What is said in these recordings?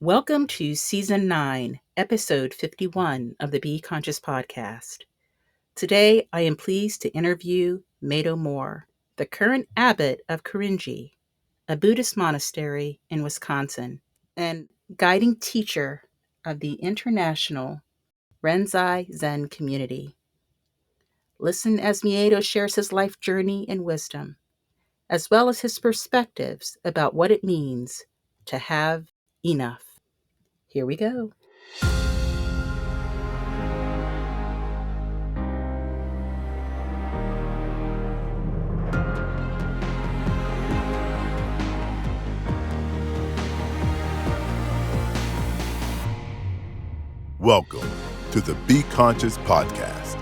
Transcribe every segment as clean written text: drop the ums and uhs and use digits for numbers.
Welcome to Season 9, Episode 51 of the Be Conscious podcast. Today, I am pleased to interview Meido, the current abbot of Karinji, a Buddhist monastery in Wisconsin, and guiding teacher of the international Rinzai Zen community. Listen as Meido shares his life journey and wisdom, as well as his perspectives about what it means to have enough. Here we go. Welcome to the Be Conscious podcast,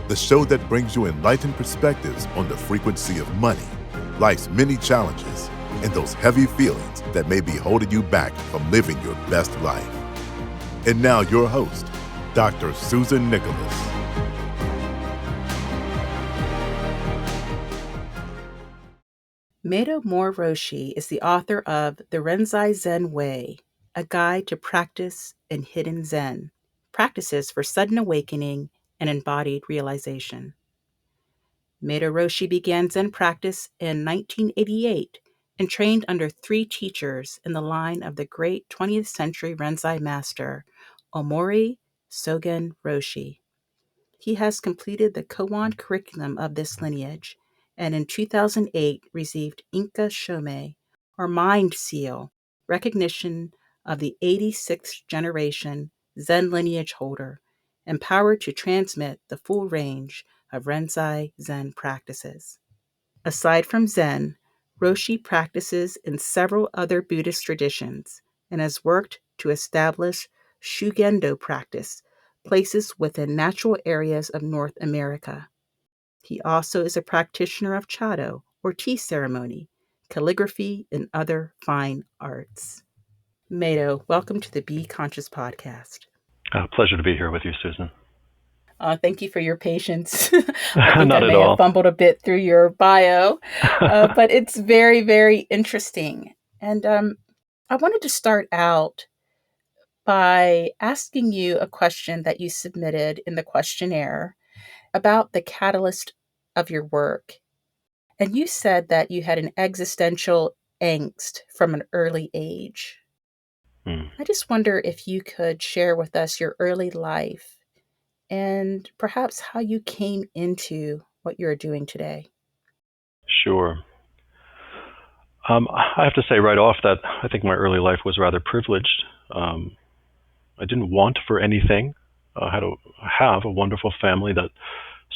the show that brings you enlightened perspectives on the frequency of money, life's many challenges, and those heavy feelings that may be holding you back from living your best life. And now your host, Dr. Susan Nicholas. Meido Roshi is the author of The Rinzai Zen Way, a guide to practice in hidden Zen, practices for sudden awakening and embodied realization. Meido Roshi began Zen practice in 1988 and trained under 3 teachers in the line of the great 20th century Rinzai master, Omori Sogen Roshi. He has completed the Koan curriculum of this lineage and in 2008 received Inka Shomei, or Mind Seal, recognition of the 86th generation Zen lineage holder, empowered to transmit the full range of Rinzai Zen practices. Aside from Zen, Roshi practices in several other Buddhist traditions and has worked to establish Shugendo practice, places within natural areas of North America. He also is a practitioner of Chado, or tea ceremony, calligraphy, and other fine arts. Meido, welcome to the Be Conscious podcast. Pleasure to be here with you, Susan. Thank you for your patience. I think Not I at may all. have fumbled a bit through your bio, but it's very, very interesting. And I wanted to start out by asking you a question that you submitted in the questionnaire about the catalyst of your work. And you said that you had an existential angst from an early age. I just wonder if you could share with us your early life and perhaps how you came into what you're doing today. Sure. I have to say right off that I think my early life was rather privileged. I didn't want for anything. I had to have a wonderful family that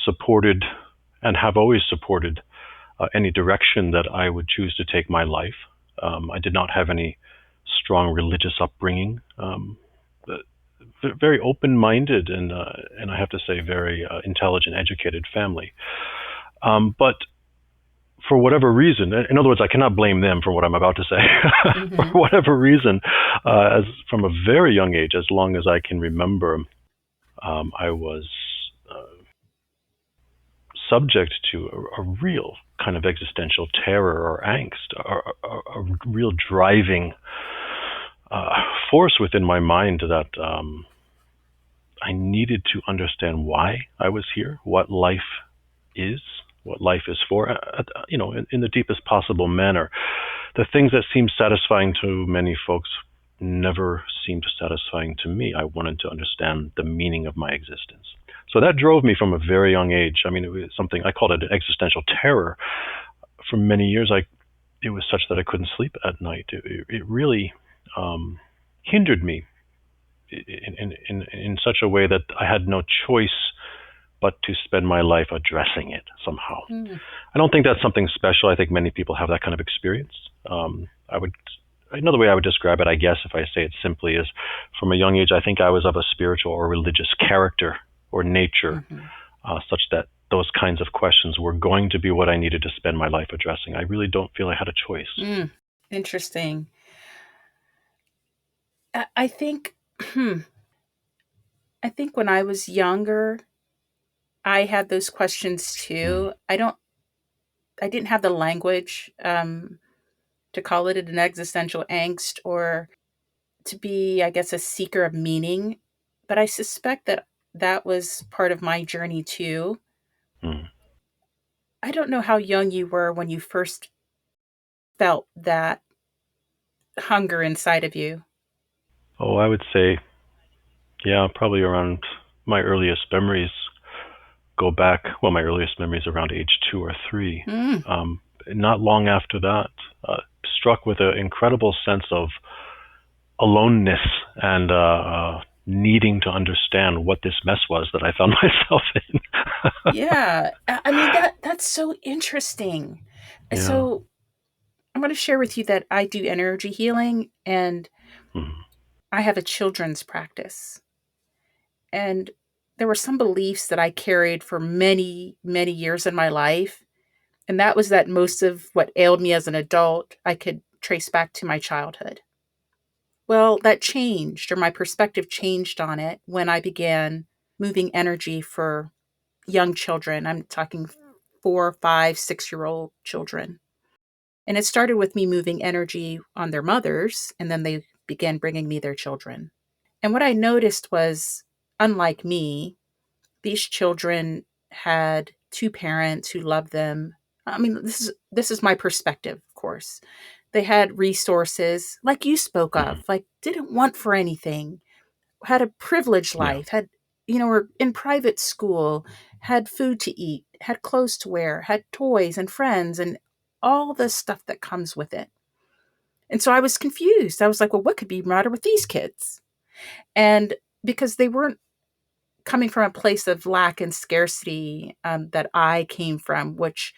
supported and have always supported any direction that I would choose to take my life. I did not have any strong religious upbringing. Very open-minded and I have to say very intelligent, educated family. But for whatever reason, in other words, I cannot blame them for what I'm about to say. For whatever reason, as from a very young age, as long as I can remember, I was subject to a real kind of existential terror or angst, a real driving force within my mind that I needed to understand why I was here, what life is for, in the deepest possible manner. The things that seem satisfying to many folks never seemed satisfying to me. I wanted to understand the meaning of my existence. So that drove me from a very young age. I mean, it was something, I called it an existential terror. For many years, it was such that I couldn't sleep at night. It really hindered me in such a way that I had no choice but to spend my life addressing it somehow. I don't think that's something special. I think many people have that kind of experience. Another way I would describe it, I guess, if I say it simply, is from a young age, I think I was of a spiritual or religious character or nature, such that those kinds of questions were going to be what I needed to spend my life addressing. I really don't feel I had a choice. Interesting. I think when I was younger, I had those questions too. I didn't have the language to call it an existential angst, or to be, I guess, a seeker of meaning, but I suspect that that was part of my journey too. Mm. I don't know how young you were when you first felt that hunger inside of you. Oh, I would say, yeah, probably around my earliest memories go back. Well, my earliest memories around age 2 or 3. Mm, Not long after that, struck with an incredible sense of aloneness and needing to understand what this mess was that I found myself in. yeah, I mean that's so interesting. Yeah. So I'm going to share with you that I do energy healing and Mm. I have a children's practice. And there were some beliefs that I carried for many, many years in my life. And that was that most of what ailed me as an adult, I could trace back to my childhood. Well, that changed, or my perspective changed on it when I began moving energy for young children. I'm talking 4, 5, 6 year old children. And it started with me moving energy on their mothers, and then they began bringing me their children. And what I noticed was, unlike me, these children had two parents who loved them. I mean, this is my perspective, of course. They had resources like you spoke Mm. of, like didn't want for anything, had a privileged Yeah. life, had were in private school, had food to eat, had clothes to wear, had toys and friends and all the stuff that comes with it. And so I was confused. I was like, well, what could be the matter with these kids? And because they weren't coming from a place of lack and scarcity that I came from, which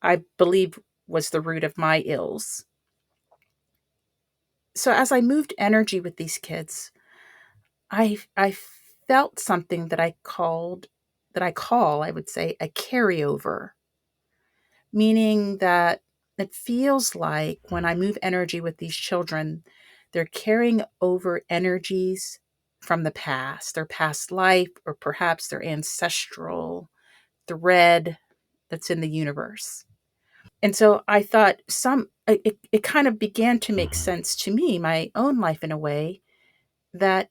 I believe was the root of my ills. So as I moved energy with these kids, I felt something that I call, I would say, a carryover, meaning that it feels like when I move energy with these children, they're carrying over energies from the past, their past life, or perhaps their ancestral thread that's in the universe. And so I thought it kind of began to make Mm. sense to me, my own life in a way, that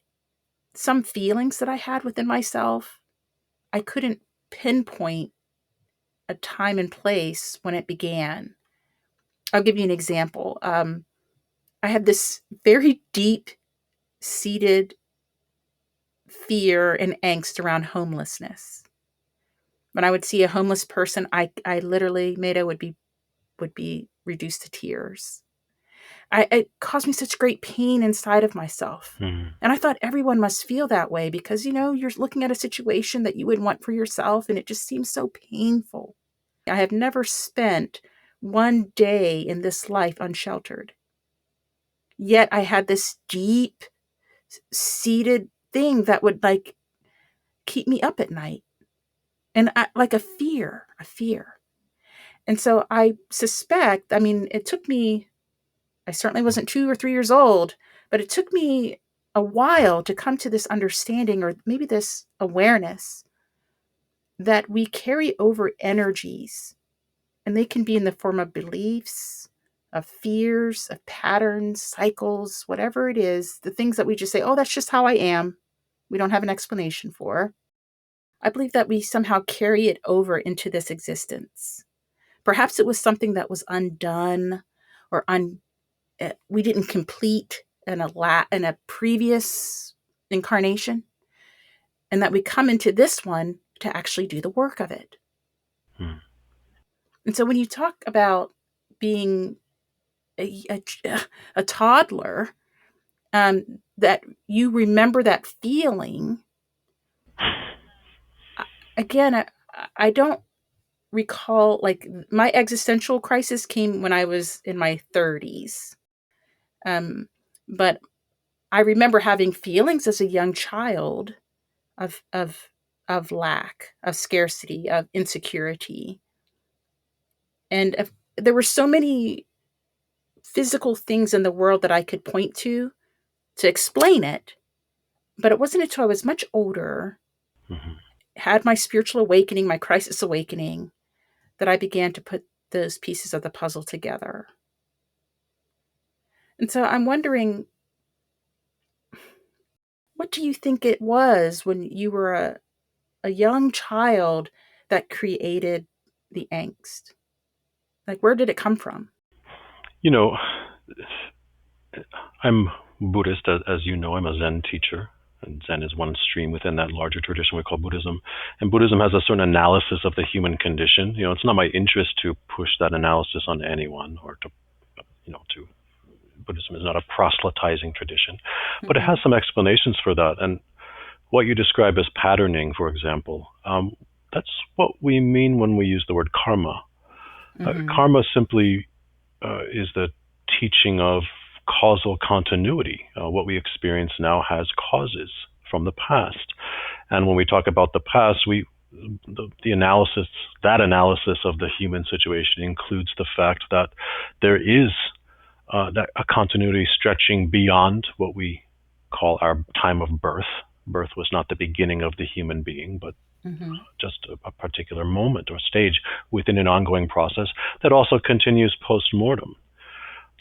some feelings that I had within myself, I couldn't pinpoint a time and place when it began. I'll give you an example. I had this very deep seated fear and angst around homelessness. When I would see a homeless person, I literally, Meido, would be reduced to tears. It caused me such great pain inside of myself. Mm. And I thought everyone must feel that way because, you're looking at a situation that you would want for yourself and it just seems so painful. I have never spent one day in this life unsheltered. Yet I had this deep seated thing that would like keep me up at night and like a fear. And so I suspect, I mean, it took me, I certainly wasn't 2 or 3 years old, but it took me a while to come to this understanding or maybe this awareness that we carry over energies, and they can be in the form of beliefs, of fears, of patterns, cycles, whatever it is, the things that we just say, oh, that's just how I am. We don't have an explanation for. I believe that we somehow carry it over into this existence. Perhaps it was something that was undone or we didn't complete in a previous incarnation, and that we come into this one to actually do the work of it. Mm. And so when you talk about being a toddler, that you remember that feeling, again, I don't recall, like my existential crisis came when I was in my 30s. But I remember having feelings as a young child of lack, of scarcity, of insecurity. And there were so many physical things in the world that I could point to explain it. But it wasn't until I was much older, Mhm. had my spiritual awakening, my crisis awakening, that I began to put those pieces of the puzzle together. And so I'm wondering, What do you think it was when you were a young child that created the angst? Like, where did it come from? You know, I'm Buddhist, as you know. I'm a Zen teacher, and Zen is one stream within that larger tradition we call Buddhism. And Buddhism has a certain analysis of the human condition. It's not my interest to push that analysis on anyone, or to Buddhism is not a proselytizing tradition, but it Mm-hmm. has some explanations for that. And what you describe as patterning, for example, that's what we mean when we use the word karma. Mm-hmm. Karma simply is the teaching of causal continuity. What we experience now has causes from the past. And when we talk about the past, the analysis, that analysis of the human situation includes the fact that there is that a continuity stretching beyond what we call our time of birth. Birth was not the beginning of the human being, but Mm-hmm. just a particular moment or stage within an ongoing process that also continues post-mortem.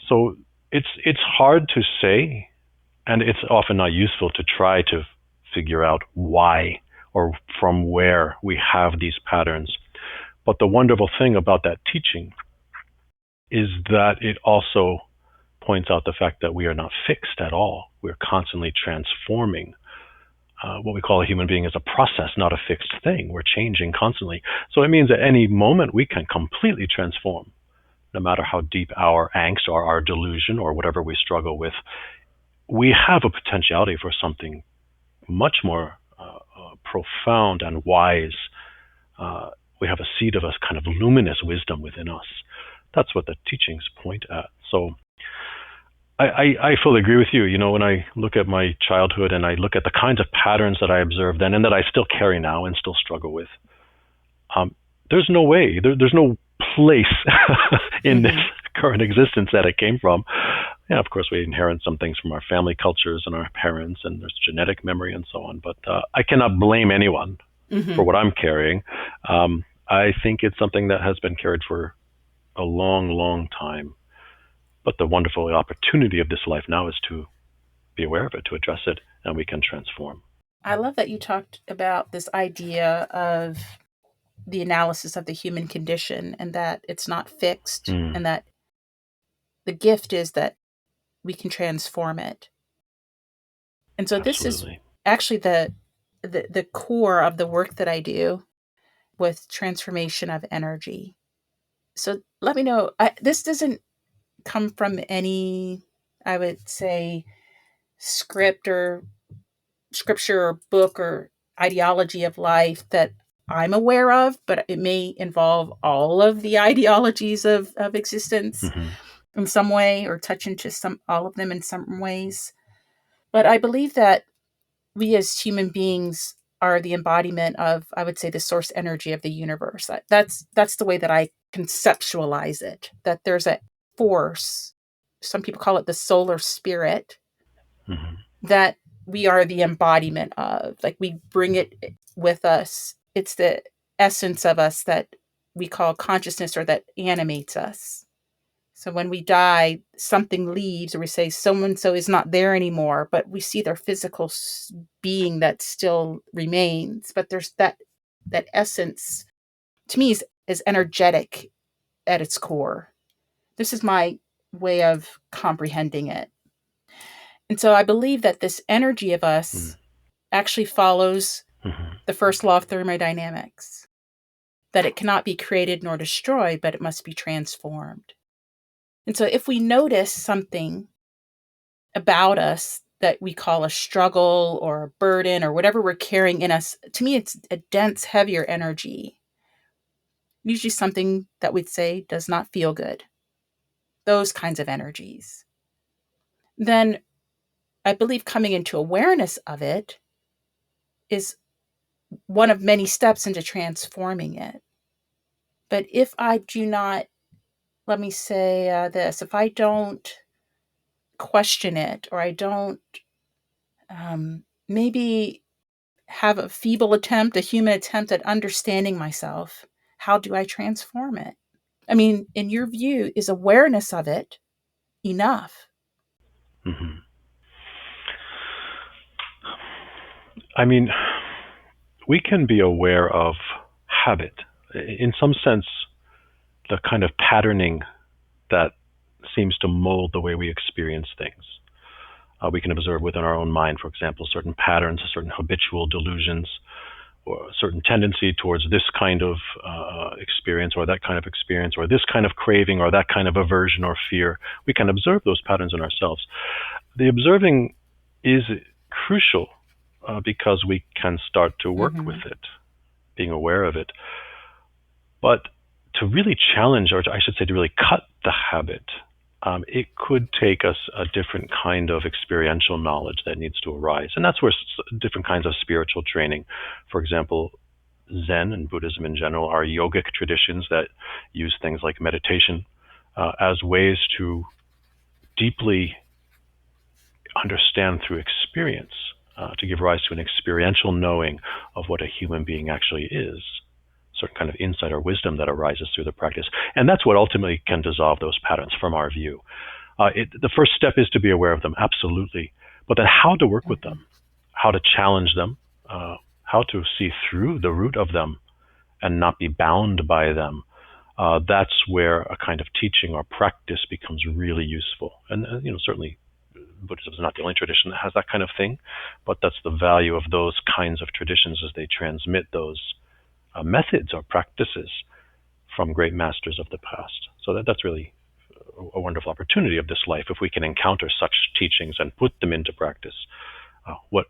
So it's hard to say, and it's often not useful to try to figure out why or from where we have these patterns. But the wonderful thing about that teaching is that it also points out the fact that we are not fixed at all. We're constantly transforming. What we call a human being is a process, not a fixed thing. We're changing constantly. So it means at any moment we can completely transform, no matter how deep our angst or our delusion or whatever we struggle with. We have a potentiality for something much more profound and wise. We have a seed of a kind of luminous wisdom within us. That's what the teachings point at. So I fully agree with you. When I look at my childhood and I look at the kinds of patterns that I observed then and that I still carry now and still struggle with, there's no way, there's no place in this Mm-hmm. current existence that it came from. Yeah, of course, we inherit some things from our family cultures and our parents, and there's genetic memory and so on. But I cannot blame anyone for Mm-hmm. what I'm carrying. I think it's something that has been carried for a long, long time. But the wonderful opportunity of this life now is to be aware of it, to address it, and we can transform. I love that you talked about this idea of the analysis of the human condition and that it's not fixed Mm, and that the gift is that we can transform it. And so this is absolutely. actually the core of the work that I do with transformation of energy. So let me know. This doesn't come from any, I would say, script or scripture or book or ideology of life that I'm aware of, but it may involve all of the ideologies of existence Hmm. in some way or touch into some all of them in some ways. But I believe that we as human beings are the embodiment of, I would say, the source energy of the universe. That's the way that I conceptualize it. That there's a force. Some people call it the solar spirit Hmm. that we are the embodiment of. Like we bring it with us. It's the essence of us that we call consciousness or that animates us. So when we die, something leaves, or we say so and so is not there anymore, but we see their physical being that still remains. But there's that essence. To me, is energetic at its core. This is my way of comprehending it. And so I believe that this energy of us actually follows Hmm. the first law of thermodynamics, that it cannot be created nor destroyed, but it must be transformed. And so if we notice something about us that we call a struggle or a burden or whatever we're carrying in us, to me, it's a dense, heavier energy, usually something that we'd say does not feel good, those kinds of energies. Then I believe coming into awareness of it is one of many steps into transforming it. But if I do not, let me say this, if I don't question it or I don't maybe have a feeble attempt, a human attempt at understanding myself, how do I transform it? I mean, in your view, is awareness of it enough? Hmm. I mean, we can be aware of habit. In some sense, the kind of patterning that seems to mold the way we experience things. We can observe within our own mind, for example, certain patterns, certain habitual delusions, or a certain tendency towards this kind of experience or that kind of experience, or this kind of craving or that kind of aversion or fear. We can observe those patterns in ourselves. The observing is crucial because we can start to work with it, being aware of it. But to really challenge, or I should say to really cut the habit, it could take us a different kind of experiential knowledge that needs to arise. And that's where different kinds of spiritual training, for example, Zen and Buddhism in general, are yogic traditions that use things like meditation as ways to deeply understand through experience, to give rise to an experiential knowing of what a human being actually is, certain kind of insight or wisdom that arises through the practice. And that's what ultimately can dissolve those patterns from our view. The first step is to be aware of them, absolutely. But then how to work with them, how to challenge them, how to see through the root of them and not be bound by them. That's where a kind of teaching or practice becomes really useful. And certainly Buddhism is not the only tradition that has that kind of thing, but that's the value of those kinds of traditions as they transmit those methods or practices from great masters of the past. So that's really a wonderful opportunity of this life if we can encounter such teachings and put them into practice. What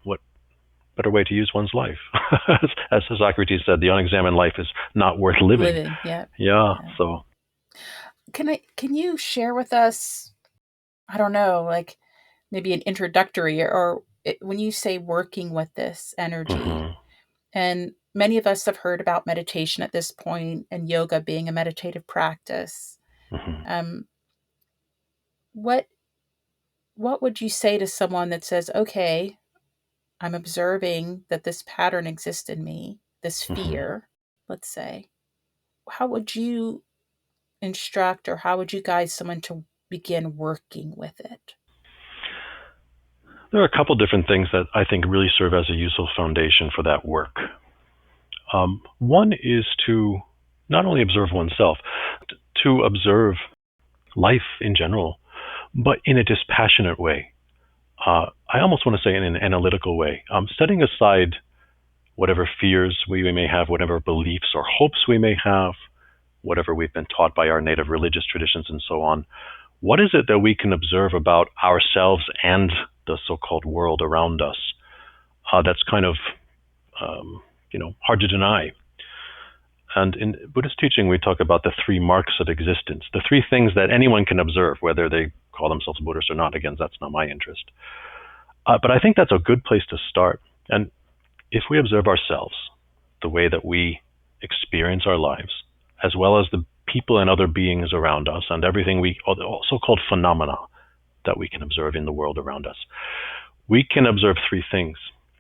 better way to use one's life? As Socrates said, the unexamined life is not worth living. Yeah. So can you share with us, I don't know, like maybe an introductory or when you say working with this energy, and many of us have heard about meditation at this point and yoga being a meditative practice. What would you say to someone that says, okay, I'm observing that this pattern exists in me, this fear, let's say. How would you instruct or how would you guide someone to begin working with it? There are a couple different things that I think really serve as a useful foundation for that work. One is to not only observe oneself, to observe life in general, but in a dispassionate way. I almost want to say in an analytical way, setting aside whatever fears we may have, whatever beliefs or hopes we may have, whatever we've been taught by our native religious traditions and so on. What is it that we can observe about ourselves and the so-called world around us that's kind of, hard to deny? And in Buddhist teaching, we talk about the three marks of existence, the three things that anyone can observe, whether they call themselves Buddhists or not. Again, that's not my interest. But I think that's a good place to start. And if we observe ourselves, the way that we experience our lives, as well as the people and other beings around us, and everything so-called phenomena that we can observe in the world around us, we can observe three things.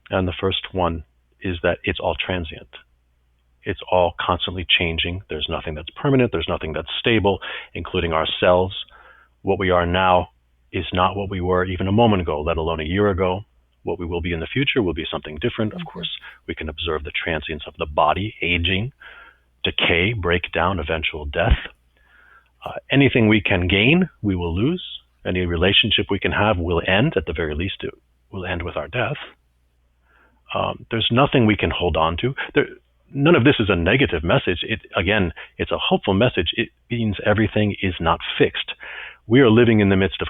And the first one is that it's all transient. It's all constantly changing. There's nothing that's permanent. There's nothing that's stable, including ourselves. What we are now is not what we were even a moment ago, let alone a year ago. What we will be in the future will be something different. Of course, we can observe the transience of the body, aging, decay, breakdown, eventual death. Anything we can gain, we will lose. Any relationship we can have will end. At the very least, it will end with our death. There's nothing we can hold on to. None of this is a negative message. It's a hopeful message. It means everything is not fixed. We are living in the midst of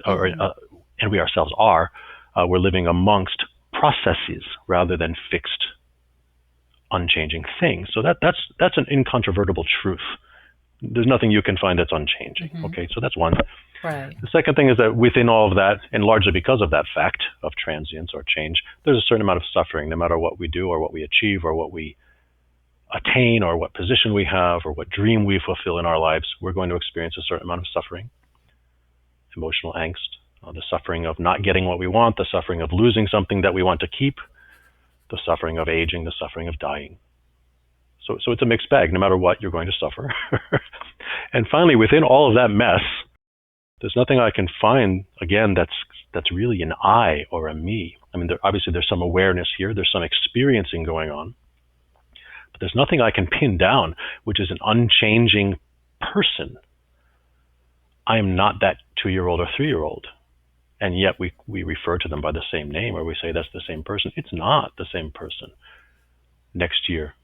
and we ourselves are, we're living amongst processes rather than fixed, unchanging things. So that's an incontrovertible truth. There's nothing you can find that's unchanging. Okay, so that's one. Right. The second thing is that within all of that, and largely because of that fact of transience or change, there's a certain amount of suffering, no matter what we do or what we achieve or what we attain or what position we have or what dream we fulfill in our lives. We're going to experience a certain amount of suffering, emotional angst, the suffering of not getting what we want, the suffering of losing something that we want to keep, the suffering of aging, the suffering of dying. So it's a mixed bag. No matter what, you're going to suffer. And finally, within all of that mess, There's nothing I can find, again, that's really an I or a me. I mean, obviously there's some awareness here, there's some experiencing going on, but there's nothing I can pin down, which is an unchanging person. I am not that 2-year-old or 3-year-old. And yet we refer to them by the same name, or we say that's the same person. It's not the same person. Next year,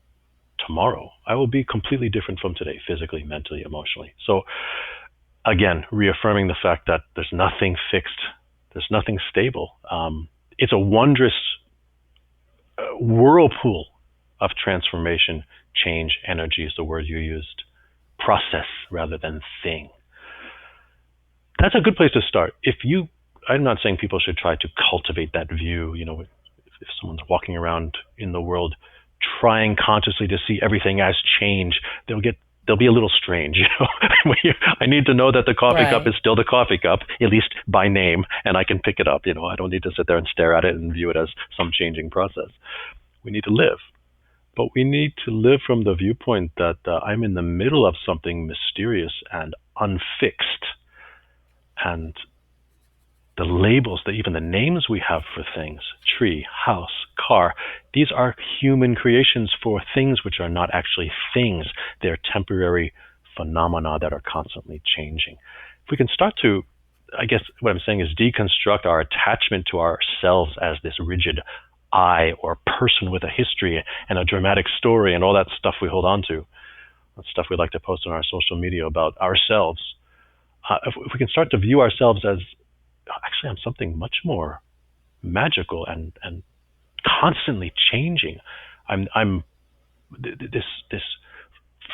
tomorrow, I will be completely different from today, physically, mentally, emotionally. So again, reaffirming the fact that there's nothing fixed, there's nothing stable. It's a wondrous whirlpool of transformation, change, energy is the word you used, process rather than thing. That's a good place to start. I'm not saying people should try to cultivate that view. If someone's walking around in the world trying consciously to see everything as change, they'll be a little strange. I need to know that the coffee cup is still the coffee cup, at least by name, and I can pick it up. I don't need to sit there and stare at it and view it as some changing process. We need to live. But we need to live from the viewpoint that I'm in the middle of something mysterious and unfixed. And the labels, even the names we have for things, tree, house, car, these are human creations for things which are not actually things. They're temporary phenomena that are constantly changing. If we can start to, I guess what I'm saying is deconstruct our attachment to ourselves as this rigid I or person with a history and a dramatic story and all that stuff we hold on to, that stuff we like to post on our social media about ourselves. If we can start to view ourselves as, actually, I'm something much more magical and constantly changing. I'm this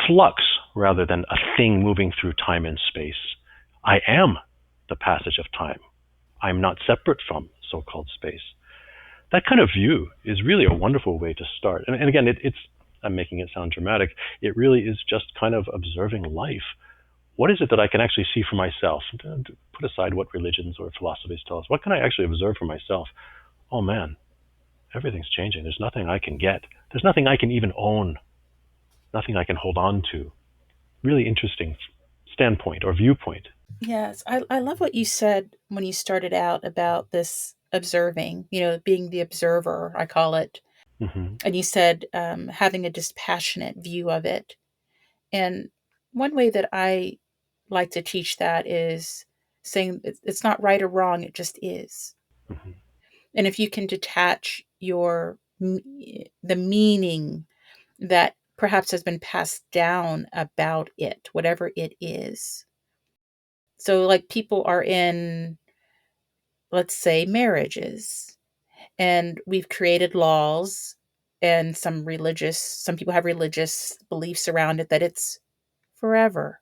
flux rather than a thing moving through time and space. I am the passage of time. I'm not separate from so-called space. That kind of view is really a wonderful way to start. And again, I'm making it sound dramatic. It really is just kind of observing life. What is it that I can actually see for myself? Put aside what religions or philosophies tell us. What can I actually observe for myself? Oh man, everything's changing. There's nothing I can get. There's nothing I can even own. Nothing I can hold on to. Really interesting standpoint or viewpoint. Yes, I love what you said when you started out about this observing, being the observer, I call it. Mm-hmm. And you said having a dispassionate view of it. And one way that I like to teach that is saying it's not right or wrong, it just is. Mm-hmm. And if you can detach the meaning that perhaps has been passed down about it, whatever it is. So like people are in, let's say, marriages, and we've created laws, and some people have religious beliefs around it that it's forever.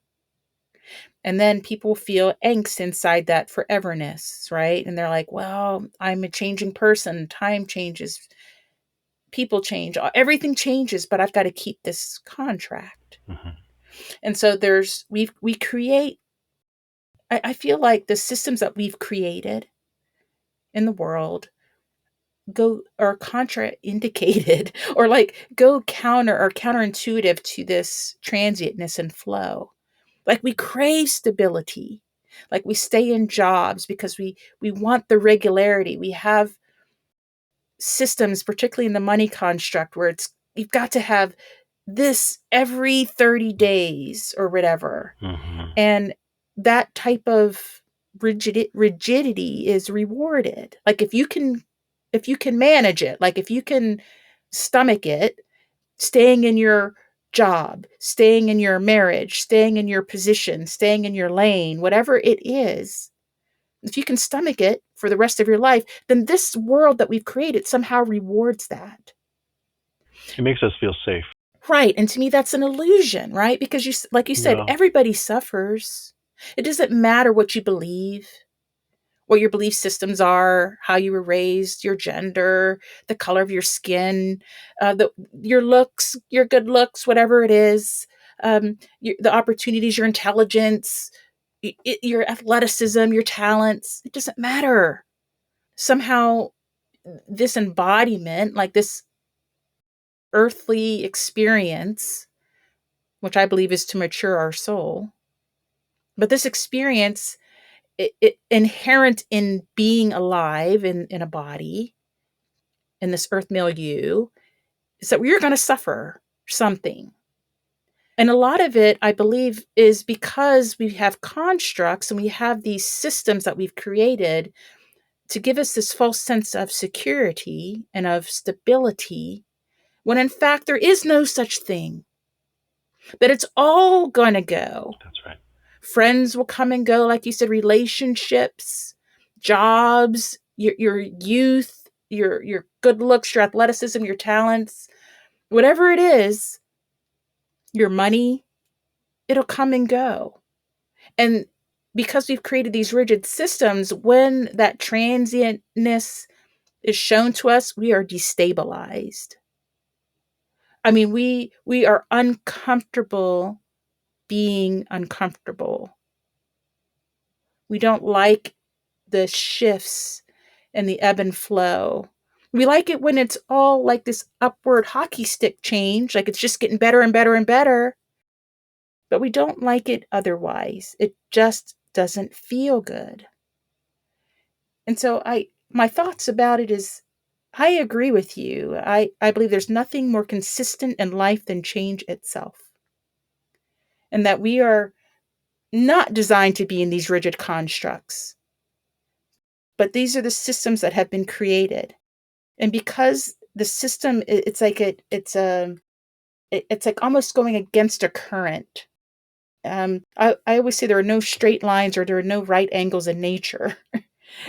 And then people feel angst inside that foreverness, right? And they're like, well, I'm a changing person. Time changes. People change. Everything changes, but I've got to keep this contract. Mm-hmm. And so we create, I feel like the systems that we've created in the world are contraindicated or like go counter or counterintuitive to this transientness and flow. Like we crave stability. Like we stay in jobs because we want the regularity. We have systems, particularly in the money construct, where you've got to have this every 30 days or whatever. Mm-hmm. And that type of rigidity is rewarded. Like if you can manage it, like if you can stomach it, staying in your job, staying in your marriage, staying in your position, staying in your lane, whatever it is, if you can stomach it for the rest of your life, then this world that we've created somehow rewards that. It makes us feel safe. Right. And to me, that's an illusion, right? Because like you said, Yeah. everybody suffers. It doesn't matter what you believe, what your belief systems are, how you were raised, your gender, the color of your skin, your looks, your good looks, whatever it is, the opportunities, your intelligence, your athleticism, your talents. It doesn't matter. Somehow, this embodiment, like this earthly experience, which I believe is to mature our soul, but this experience inherent in being alive in a body, in this earth milieu, is that we're going to suffer something. And a lot of it, I believe, is because we have constructs and we have these systems that we've created to give us this false sense of security and of stability, when in fact there is no such thing. That it's all going to go. That's right. Friends will come and go, like you said, relationships, jobs, your youth, your good looks, your athleticism, your talents, whatever it is, your money, it'll come and go. And because we've created these rigid systems, when that transientness is shown to us, we are destabilized. I mean, we are uncomfortable being uncomfortable. We don't like the shifts and the ebb and flow. We like it when it's all like this upward hockey stick change, like it's just getting better and better and better. But we don't like it otherwise. It just doesn't feel good. And so my thoughts about it is, I agree with you. I believe there's nothing more consistent in life than change itself. And that we are not designed to be in these rigid constructs. But these are the systems that have been created. And because the system, it's like it's like almost going against a current. I always say there are no straight lines or there are no right angles in nature.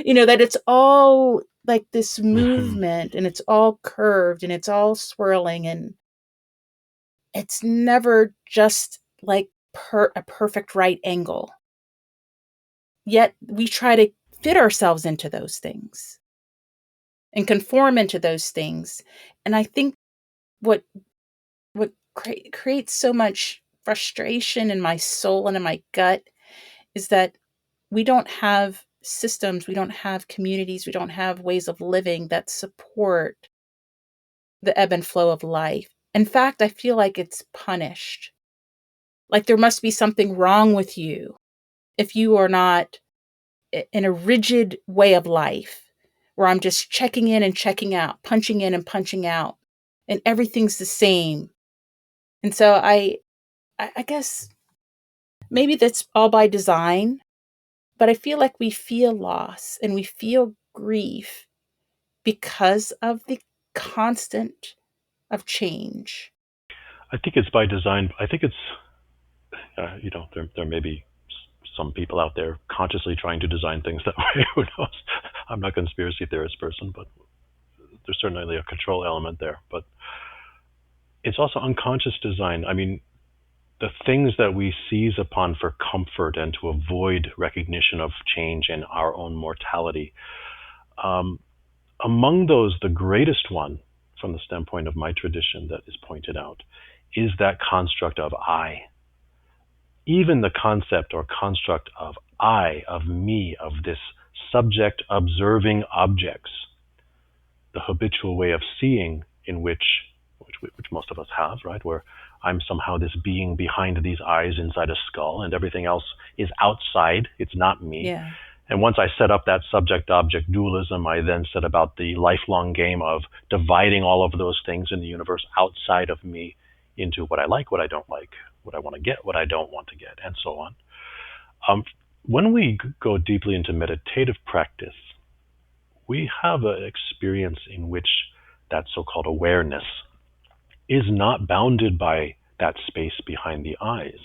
That it's all like this movement and it's all curved and it's all swirling, and it's never just like a perfect right angle. Yet we try to fit ourselves into those things and conform into those things. And I think what creates so much frustration in my soul and in my gut is that we don't have systems, we don't have communities, we don't have ways of living that support the ebb and flow of life. In fact, I feel like it's punished. Like there must be something wrong with you if you are not in a rigid way of life where I'm just checking in and checking out, punching in and punching out, and everything's the same. And so I guess maybe that's all by design, but I feel like we feel loss and we feel grief because of the constant of change. I think it's by design. I think it's, there may be some people out there consciously trying to design things that way. Who knows? I'm not a conspiracy theorist person, but there's certainly a control element there. But it's also unconscious design. I mean, the things that we seize upon for comfort and to avoid recognition of change in our own mortality, among those, the greatest one, from the standpoint of my tradition that is pointed out, is that construct of I. Even the concept or construct of I, of me, of this subject observing objects, the habitual way of seeing in which most of us have, right? Where I'm somehow this being behind these eyes inside a skull and everything else is outside. It's not me. Yeah. And once I set up that subject-object dualism, I then set about the lifelong game of dividing all of those things in the universe outside of me into what I like, what I don't like, what I want to get, what I don't want to get, and so on. When we go deeply into meditative practice, we have an experience in which that so-called awareness is not bounded by that space behind the eyes.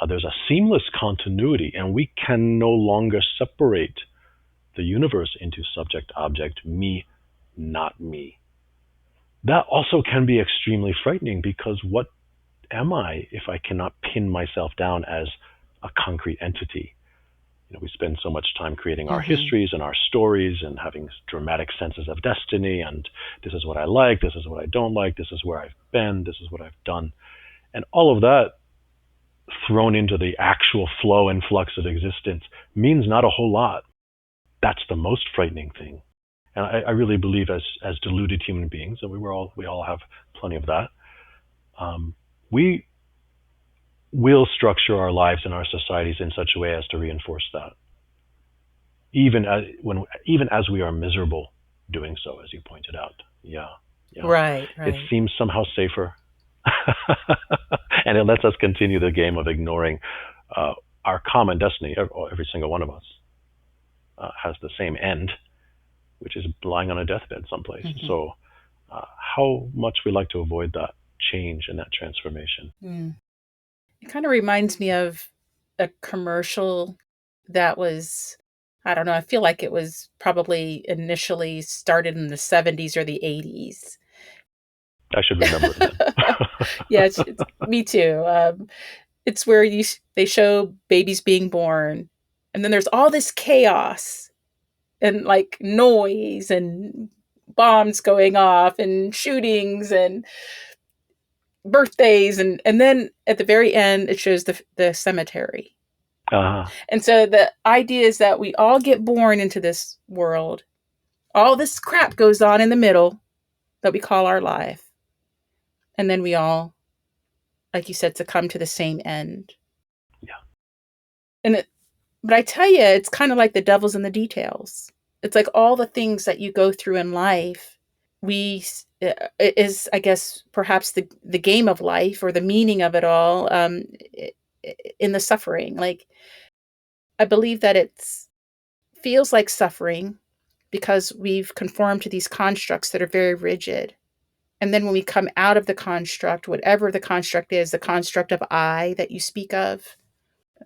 There's a seamless continuity, and we can no longer separate the universe into subject, object, me, not me. That also can be extremely frightening, because what am I if I cannot pin myself down as a concrete entity? We spend so much time creating our histories and our stories and having dramatic senses of destiny, and this is what I like, this is what I don't like, this is where I've been, this is what I've done. And all of that thrown into the actual flow and flux of existence means not a whole lot. That's the most frightening thing. And I really believe as deluded human beings, and we all have plenty of that, we will structure our lives and our societies in such a way as to reinforce that. even as we are miserable doing so, as you pointed out. Yeah, yeah. Right, It right. seems somehow safer, and it lets us continue the game of ignoring uh, our common destiny. Every single one of us has the same end, which is lying on a deathbed someplace. Hmm. So, how much we like to avoid that change and that transformation. Mm. It kind of reminds me of a commercial that was, I don't know, I feel like it was probably initially started in the 70s or the 80s. I should remember it then. Yeah, it's me too. It's where they show babies being born, and then there's all this chaos and like noise and bombs going off and shootings and birthdays, and then at the very end it shows the cemetery. uh, And so the idea is that we all get born into this world. All this crap goes on in the middle that we call our life. And then we all, like you said, succumb to the same end. yeah. And but I tell you, it's kind of like the devil's in the details. It's like all the things that you go through in life, we is, I guess, perhaps the game of life or the meaning of it all, in the suffering. Like I believe that it's feels like suffering because we've conformed to these constructs that are very rigid. And then when we come out of the construct, whatever the construct is, the construct of I that you speak of,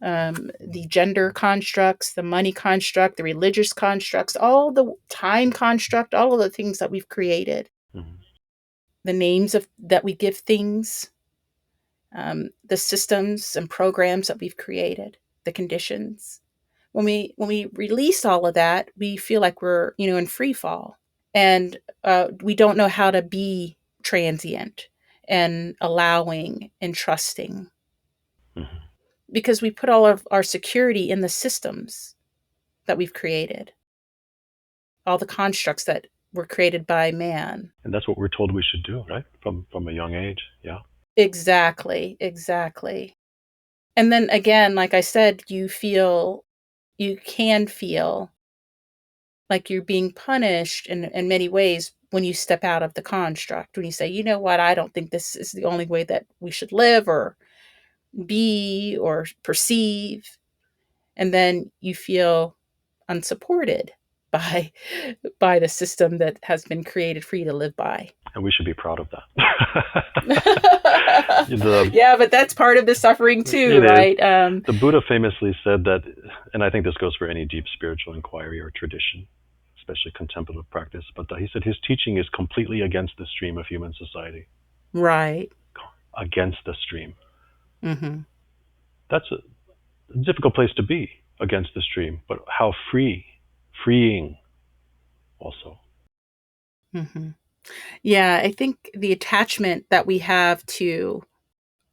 the gender constructs, the money construct, the religious constructs, all the time construct, all of the things that we've created, Mhm. the names of that we give things, the systems and programs that we've created, the conditions. When we release all of that, we feel like we're in free fall, and we don't know how to be transient and allowing and trusting Mhm. because we put all of our security in the systems that we've created, all the constructs that were created by man. And that's what we're told we should do, right? From a young age. Yeah. Exactly, exactly. And then again, like I said, you can feel like you're being punished in many ways when you step out of the construct, when you say, you know what, I don't think this is the only way that we should live or be or perceive. And then you feel unsupported by by the system that has been created for you to live by. And we should be proud of that. the Yeah, but that's part of the suffering too, It is. right? The Buddha famously said that, and I think this goes for any deep spiritual inquiry or tradition, especially contemplative practice, but he said his teaching is completely against the stream of human society, Right. against the stream. Hmm. That's a difficult place to be, against the stream, but how freeing also. Hmm. Yeah, I think the attachment that we have to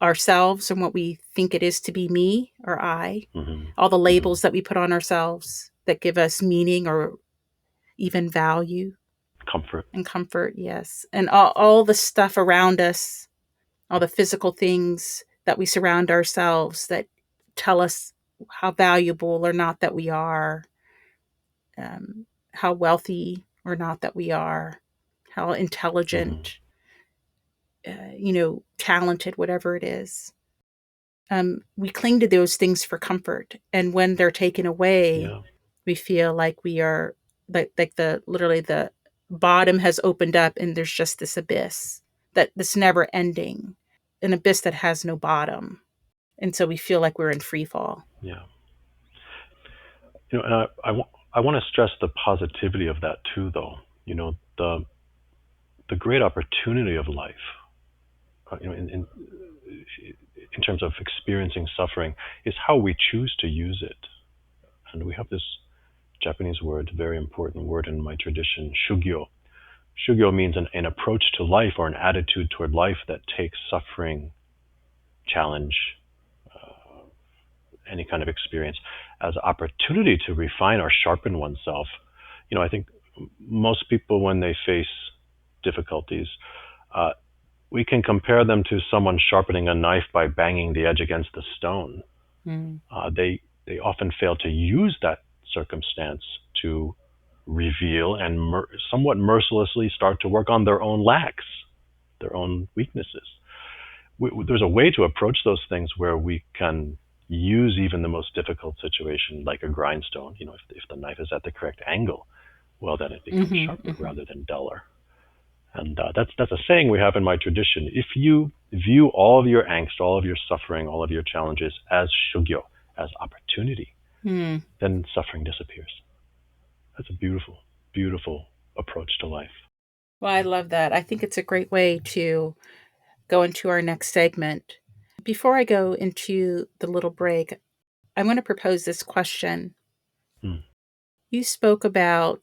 ourselves and what we think it is to be me or I, Hmm. all the Hmm. labels that we put on ourselves that give us meaning or even value Comfort. and comfort, yes. And all the stuff around us, all the physical things that we surround ourselves that tell us how valuable or not that we are, how wealthy or not that we are, how Hmm. intelligent, talented, whatever it is. We cling to those things for comfort, and when they're taken away, Yeah. we feel like we are like the literally the bottom has opened up, and there's just this abyss that's never ending, an abyss that has no bottom, and so we feel like we're in free fall. Yeah. And I want to stress the positivity of that too, though. The great opportunity of life, in terms of experiencing suffering, is how we choose to use it. And we have this Japanese word, very important word in my tradition, shugyo. Shugyo means an approach to life or an attitude toward life that takes suffering, challenge, any kind of experience as opportunity to refine or sharpen oneself. I think most people, when they face difficulties, uh, we can compare them to someone sharpening a knife by banging the edge against the stone. Mm. They often fail to use that circumstance to reveal and somewhat mercilessly start to work on their own lacks, their own weaknesses. There's a way to approach those things where we can use even the most difficult situation like a grindstone. If the knife is at the correct angle, well, then it becomes sharper rather than duller. And that's a saying we have in my tradition. If you view all of your angst, all of your suffering, all of your challenges as shugyo, as opportunity, then suffering disappears. That's a beautiful, beautiful approach to life. Well, I love that. I think it's a great way to go into our next segment. Before I go into the little break, I'm going to propose this question. You spoke about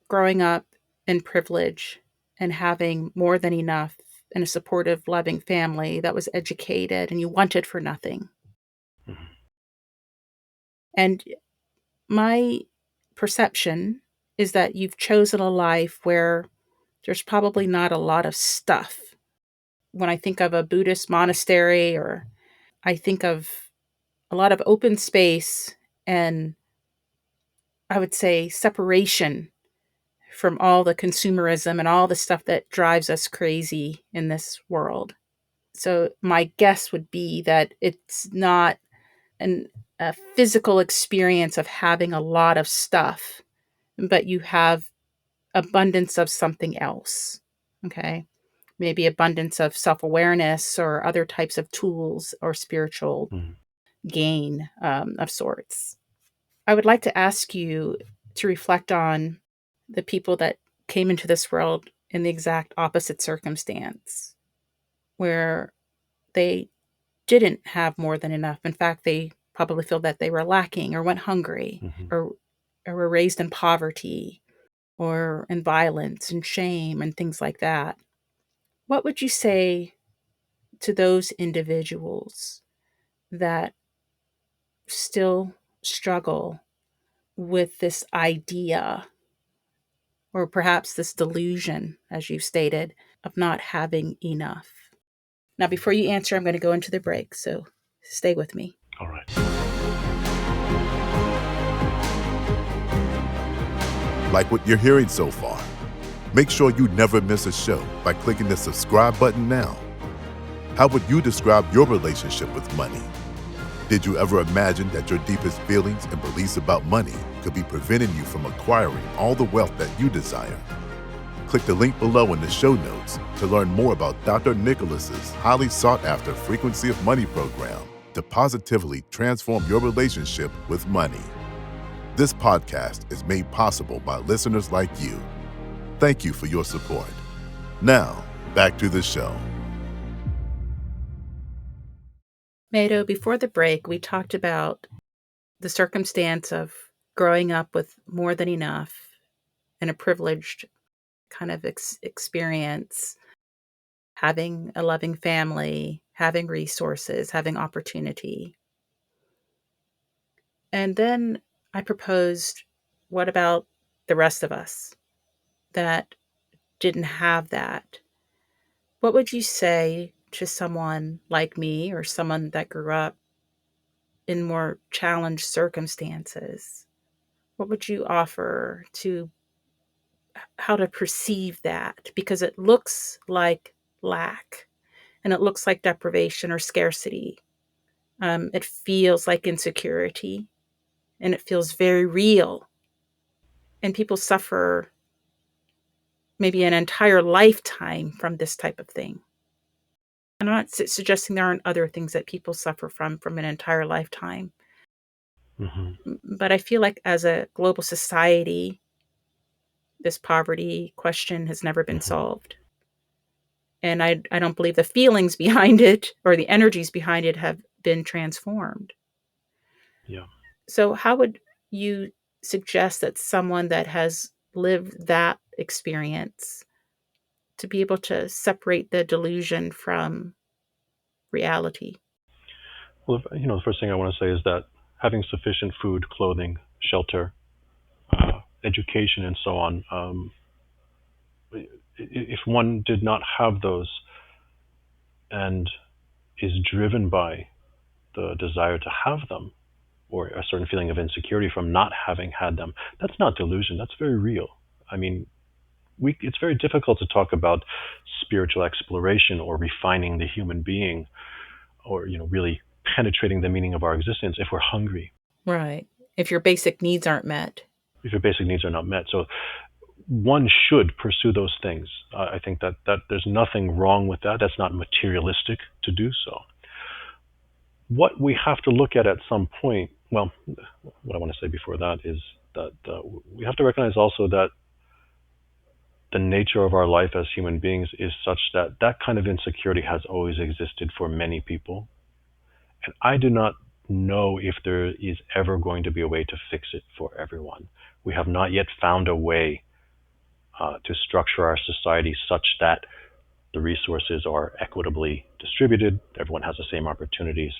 growing up in privilege and having more than enough in a supportive, loving family that was educated and you wanted for nothing. And my perception is that you've chosen a life where there's probably not a lot of stuff. When I think of a Buddhist monastery, or I think of a lot of open space and I would say separation from all the consumerism and all the stuff that drives us crazy in this world. So my guess would be that it's not a physical experience of having a lot of stuff, but you have abundance of something else. Okay. Maybe abundance of self-awareness or other types of tools or spiritual gain of sorts. I would like to ask you to reflect on the people that came into this world in the exact opposite circumstance, where they didn't have more than enough. In fact, they probably feel that they were lacking or went hungry or were raised in poverty or in violence and shame and things like that. What would you say to those individuals that still struggle with this idea, or perhaps this delusion, as you stated, of not having enough? Now, before you answer, I'm going to go into the break, so stay with me. All right. Like what you're hearing so far, make sure you never miss a show by clicking the subscribe button now. How would you describe your relationship with money? Did you ever imagine that your deepest feelings and beliefs about money could be preventing you from acquiring all the wealth that you desire? Click the link below in the show notes to learn more about Dr. Nicholas's highly sought-after Frequency of Money program to positively transform your relationship with money. This podcast is made possible by listeners like you. Thank you for your support. Now, back to the show. Meido, before the break, we talked about the circumstance of growing up with more than enough and a privileged kind of experience, having a loving family, having resources, having opportunity. And then I proposed, what about the rest of us that didn't have that? What would you say to someone like me or someone that grew up in more challenged circumstances? What would you offer to how to perceive that? Because it looks like lack and it looks like deprivation or scarcity. It feels like insecurity and it feels very real. And people suffer maybe an entire lifetime from this type of thing. And I'm not suggesting there aren't other things that people suffer from an entire lifetime. But I feel like as a global society, this poverty question has never been solved. And I don't believe the feelings behind it or the energies behind it have been transformed. Yeah. So how would you suggest that someone that has lived that experience to be able to separate the delusion from reality? Well, the first thing I want to say is that having sufficient food, clothing, shelter, education, and so on, if one did not have those and is driven by the desire to have them, or a certain feeling of insecurity from not having had them. That's not delusion. That's very real. I mean, it's very difficult to talk about spiritual exploration or refining the human being, or really penetrating the meaning of our existence if we're hungry, Right. If your basic needs aren't met. if your basic needs are not met. So one should pursue those things. I think that there's nothing wrong with that. That's not materialistic to do so. What we have to look at some point, well, what I want to say before that is that we have to recognize also that the nature of our life as human beings is such that that kind of insecurity has always existed for many people. And I do not know if there is ever going to be a way to fix it for everyone. We have not yet found a way to structure our society such that the resources are equitably distributed, everyone has the same opportunities.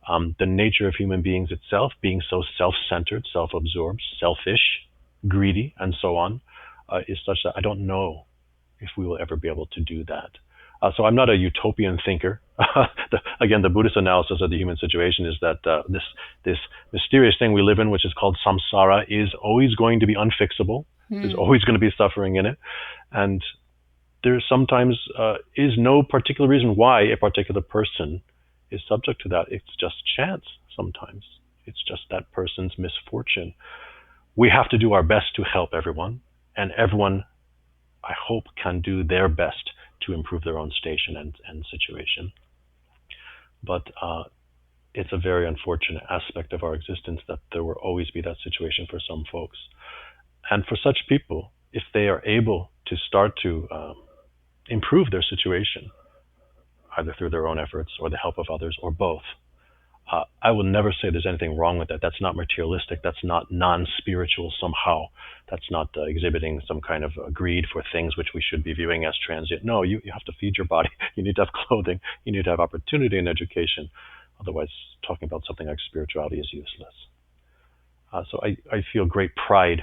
The nature of human beings itself, being so self-centered, self-absorbed, selfish, greedy, and so on, is such that I don't know if we will ever be able to do that. So I'm not a utopian thinker. Again, the Buddhist analysis of the human situation is that this mysterious thing we live in, which is called samsara, is always going to be unfixable. There's always going to be suffering in it. And there sometimes is no particular reason why a particular person is subject to that. It's just chance sometimes. It's just that person's misfortune. We have to do our best to help everyone, and everyone, I hope, can do their best to improve their own station and situation. But it's a very unfortunate aspect of our existence that there will always be that situation for some folks. And for such people, if they are able to start to improve their situation, either through their own efforts or the help of others or both, I will never say there's anything wrong with that. That's not materialistic. That's not non-spiritual somehow. That's not exhibiting some kind of greed for things which we should be viewing as transient. No, you have to feed your body. You need to have clothing. You need to have opportunity and education. Otherwise, talking about something like spirituality is useless. So I feel great pride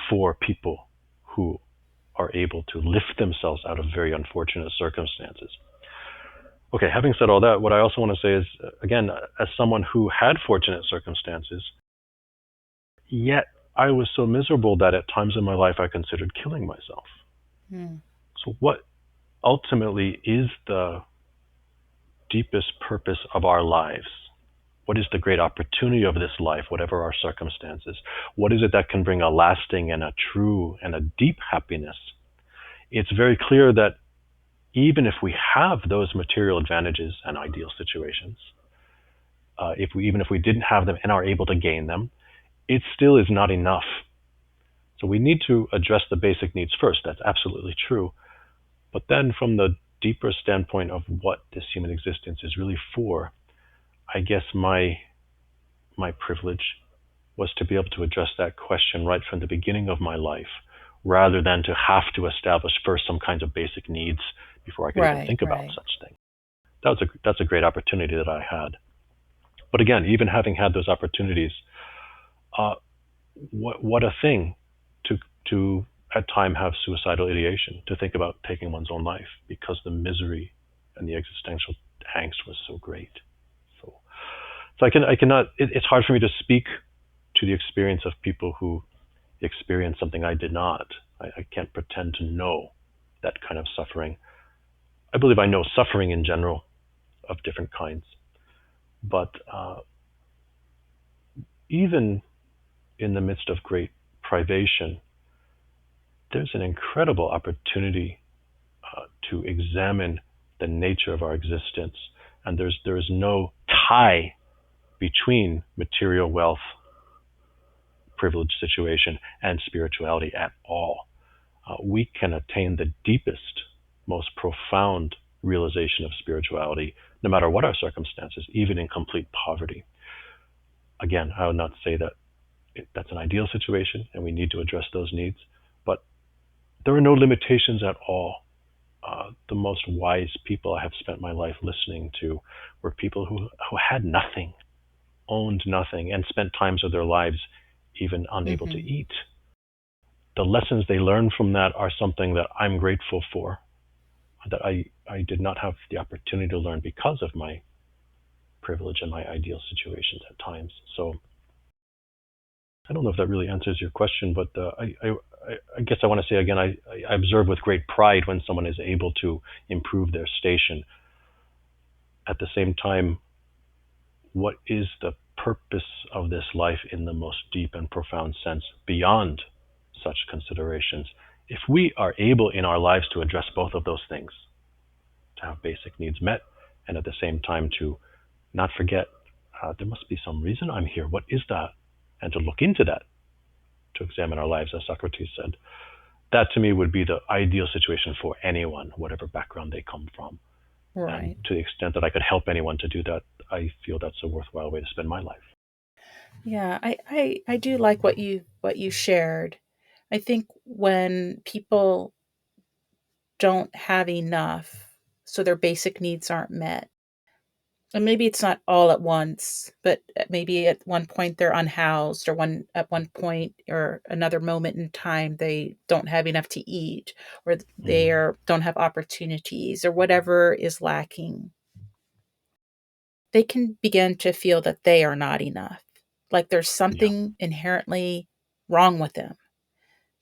for people who are able to lift themselves out of very unfortunate circumstances. Okay, having said all that, what I also want to say is, again, as someone who had fortunate circumstances, yet I was so miserable that at times in my life I considered killing myself. So what ultimately is the deepest purpose of our lives? What is the great opportunity of this life, whatever our circumstances? What is it that can bring a lasting and a true and a deep happiness? It's very clear that even if we have those material advantages and ideal situations, even if we didn't have them and are able to gain them, it still is not enough. So we need to address the basic needs first. That's absolutely true. But then from the deeper standpoint of what this human existence is really for, I guess my privilege was to be able to address that question right from the beginning of my life, rather than to have to establish first some kinds of basic needs before I could even think about such things. That's a great opportunity that I had. But again, even having had those opportunities, what a thing to at time have suicidal ideation, to think about taking one's own life because the misery and the existential angst was so great. So I cannot. It's hard for me to speak to the experience of people who experienced something I did not. I can't pretend to know that kind of suffering. I believe I know suffering in general of different kinds, but even in the midst of great privation, there's an incredible opportunity to examine the nature of our existence, and there is no tie between material wealth, privileged situation, and spirituality at all. We can attain the deepest, most profound realization of spirituality, no matter what our circumstances, even in complete poverty. Again, I would not say that that's an ideal situation and we need to address those needs, but there are no limitations at all. The most wise people I have spent my life listening to were people who had nothing, owned nothing, and spent times of their lives even unable to eat. The lessons they learned from that are something that I'm grateful for, that I did not have the opportunity to learn because of my privilege and my ideal situations at times. So I don't know if that really answers your question, but I guess I want to say again, I observe with great pride when someone is able to improve their station. At the same time, what is the purpose of this life in the most deep and profound sense beyond such considerations? If we are able in our lives to address both of those things, to have basic needs met, and at the same time to not forget there must be some reason I'm here. What is that? And to look into that, to examine our lives, as Socrates said. That to me would be the ideal situation for anyone, whatever background they come from. And Right. to the extent that I could help anyone to do that, I feel that's a worthwhile way to spend my life. Yeah, I do like what you shared. I think when people don't have enough, so their basic needs aren't met, and maybe it's not all at once, but maybe at one point they're unhoused, or at one point or another moment in time they don't have enough to eat, or they Mm, don't have opportunities, or whatever is lacking. They can begin to feel that they are not enough, like there's yeah. something inherently wrong with them,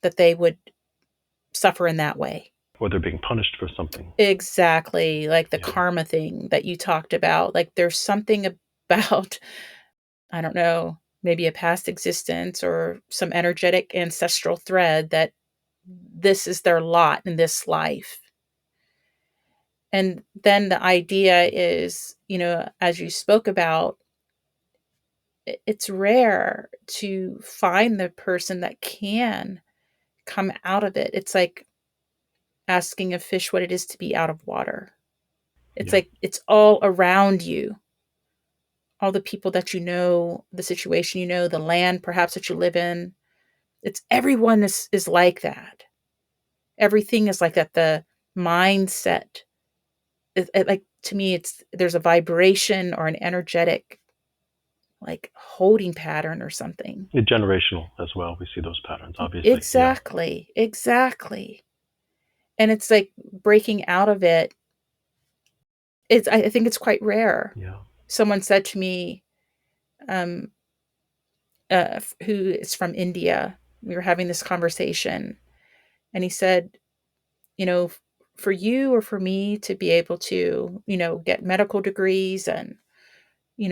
that they would suffer in that way. Or they're being punished for something. Exactly, like the Yeah. karma thing that you talked about. Like there's something about, I don't know, maybe a past existence or some energetic ancestral thread that this is their lot in this life. And then the idea is, as you spoke about, it's rare to find the person that can come out of it. It's like asking a fish what it is to be out of water. It's Yeah. like it's all around you, all the people that you know, the situation you know, the land perhaps that you live in. It's everyone is like that. Everything is like that. The mindset, like to me, it's there's a vibration or an energetic like holding pattern or something. Generational as well. We see those patterns, obviously. Yeah. Exactly, exactly. And it's like breaking out of it. I think it's quite rare. Yeah. Someone said to me, um, who is from India, we were having this conversation, and he said, you know, for you or for me to be able to, get medical degrees and,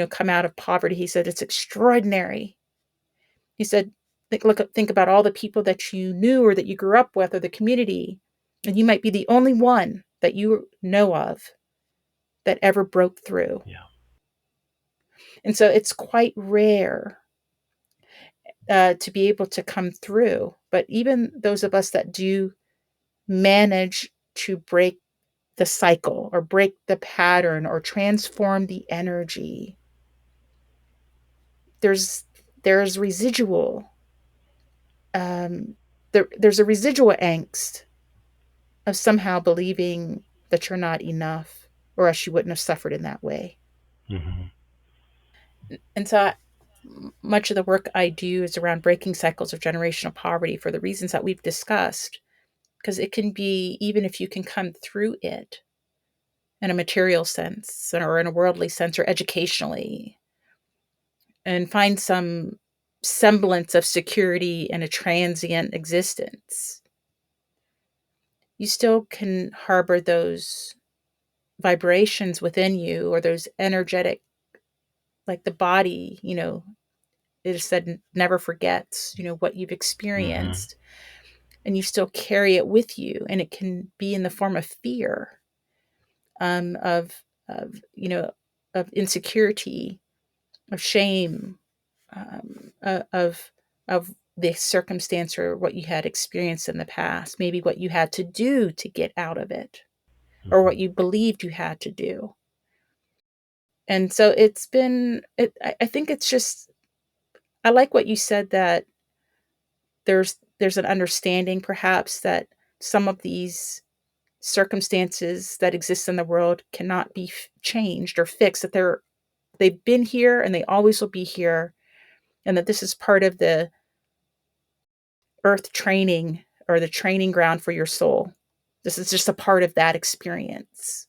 come out of poverty, he said, it's extraordinary. He said, think about all the people that you knew or that you grew up with or the community, and you might be the only one that you know of that ever broke through. Yeah. And so it's quite rare to be able to come through. But even those of us that do manage to break the cycle or break the pattern or transform the energy, there's there's residual um, there's a residual angst of somehow believing that you're not enough, or else you wouldn't have suffered in that way. Hmm. And so much of the work I do is around breaking cycles of generational poverty for the reasons that we've discussed, because it can be, even if you can come through it in a material sense or in a worldly sense or educationally, and find some semblance of security in a transient existence, you still can harbor those vibrations within you, or those energetic, like the body, it is said never forgets, what you've Hmm. experienced, and you still carry it with you. And it can be in the form of fear, of, of insecurity, of shame, of the circumstance or what you had experienced in the past, maybe what you had to do to get out of it, or what Hmm. you believed you had to do. And so it's been, I think it's just, I like what you said, that there's an understanding perhaps that some of these circumstances that exist in the world cannot be changed or fixed, that they've been here and they always will be here, and that this is part of the earth training, or the training ground for your soul. This is just a part of that experience.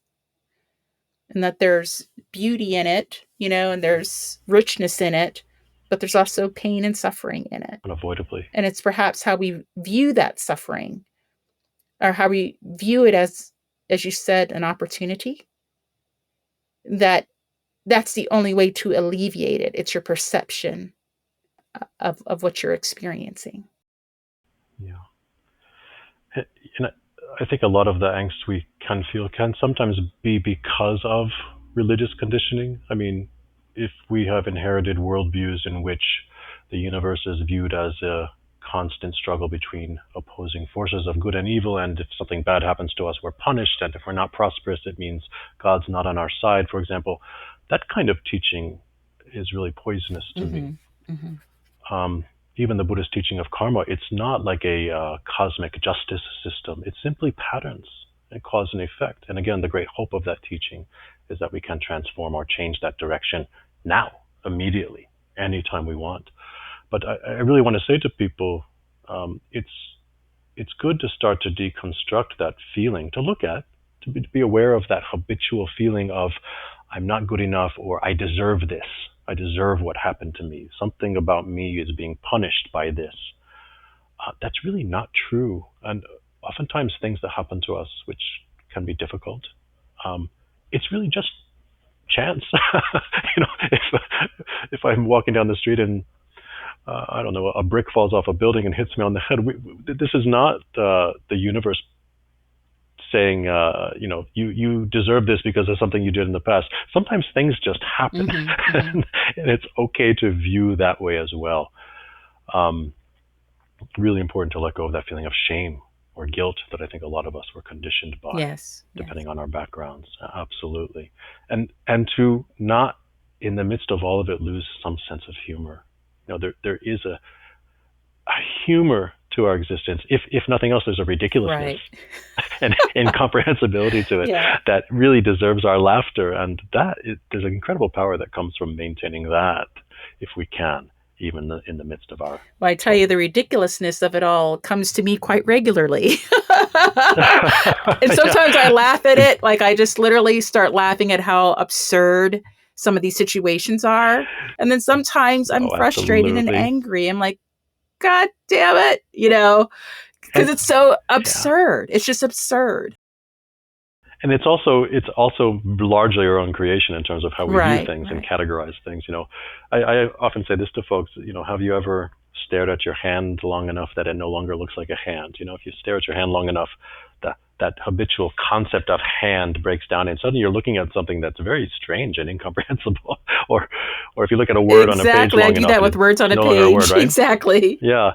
And that there's beauty in it, and there's richness in it. but there's also pain and suffering in it. Unavoidably. And it's perhaps how we view that suffering, or how we view it as you said, an opportunity, that's the only way to alleviate it. It's your perception of what you're experiencing. Yeah. And I think a lot of the angst we can feel can sometimes be because of religious conditioning. I mean, if we have inherited worldviews in which the universe is viewed as a constant struggle between opposing forces of good and evil, and if something bad happens to us, we're punished, and if we're not prosperous, it means God's not on our side, for example, that kind of teaching is really poisonous to me. Even the Buddhist teaching of karma, it's not like a cosmic justice system. It's simply patterns and cause and effect. And again, the great hope of that teaching is that we can transform or change that direction now, immediately, anytime we want. But I really want to say to people, it's good to start to deconstruct that feeling, to look at, to be aware of that habitual feeling of I'm not good enough, or I deserve this. I deserve what happened to me. Something about me is being punished by this. That's really not true. And oftentimes things that happen to us, which can be difficult, it's really just chance. If I'm walking down the street and I don't know, a brick falls off a building and hits me on the head, this is not the universe saying, you deserve this because of something you did in the past. Sometimes things just happen, and it's okay to view that way as well. Really important to let go of that feeling of shame or guilt that I think a lot of us were conditioned by, depending on our backgrounds. Absolutely. And to not, in the midst of all of it, lose some sense of humor. There is a humor to our existence. If nothing else, there's a ridiculousness and incomprehensibility to it that really deserves our laughter. And there's an incredible power that comes from maintaining that, if we can, even in the midst of our... Well, I tell you, the ridiculousness of it all comes to me quite regularly. And sometimes I laugh at it. Like, I just literally start laughing at how absurd some of these situations are. And then sometimes I'm frustrated and angry. I'm like, God damn it, because it's so absurd. It's just absurd. And it's also largely our own creation in terms of how we view things and categorize things. I often say this to folks, have you ever stared at your hand long enough that it no longer looks like a hand? If you stare at your hand long enough, that habitual concept of hand breaks down, and suddenly you're looking at something that's very strange and incomprehensible. Or if you look at a word on a page long enough, I do that with words on a page. A word, right? Exactly. Yeah.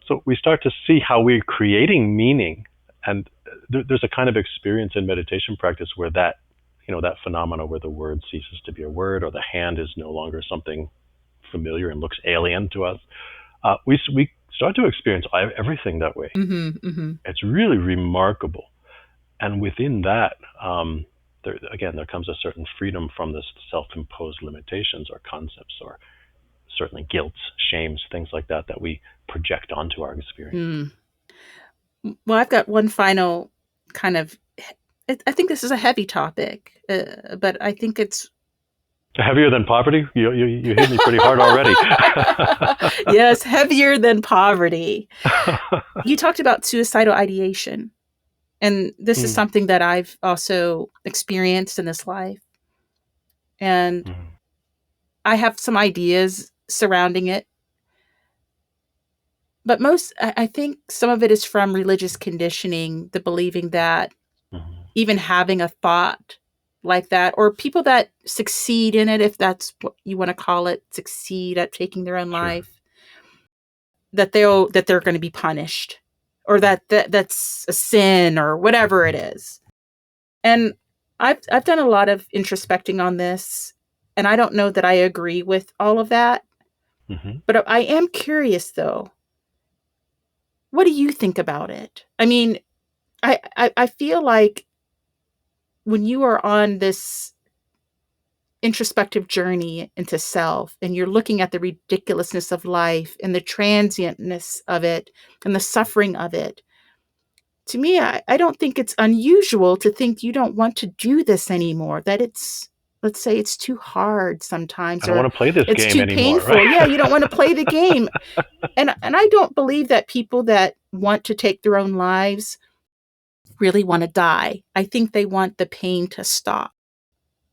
So we start to see how we're creating meaning, and there's a kind of experience in meditation practice where that phenomena where the word ceases to be a word, or the hand is no longer something familiar and looks alien to us. We start to experience everything that way. It's really remarkable. And within that, there comes a certain freedom from this self-imposed limitations or concepts, or certainly guilts, shames, things like that we project onto our experience. Well, I've got one final kind of, I think this is a heavy topic, but I think it's heavier than poverty. You hit me pretty hard already. Yes, heavier than poverty. You talked about suicidal ideation. And this is something that I've also experienced in this life. And I have some ideas surrounding it. But I think some of it is from religious conditioning, the believing that even having a thought like that, or people that succeed in it, if that's what you want to call it, succeed at taking their own life, that they're going to be punished, or that's a sin, or whatever it is. And I've done a lot of introspecting on this, and I don't know that I agree with all of that. But I am curious, though. What do you think about it? I mean, I feel like when you are on this introspective journey into self, and you're looking at the ridiculousness of life and the transientness of it and the suffering of it, to me, I don't think it's unusual to think you don't want to do this anymore, that it's let's say it's too hard I sometimes, don't or want to play this it's game too anymore, painful. right? Yeah, you don't want to play the game. And I don't believe that people that want to take their own lives really want to die. I think they want the pain to stop.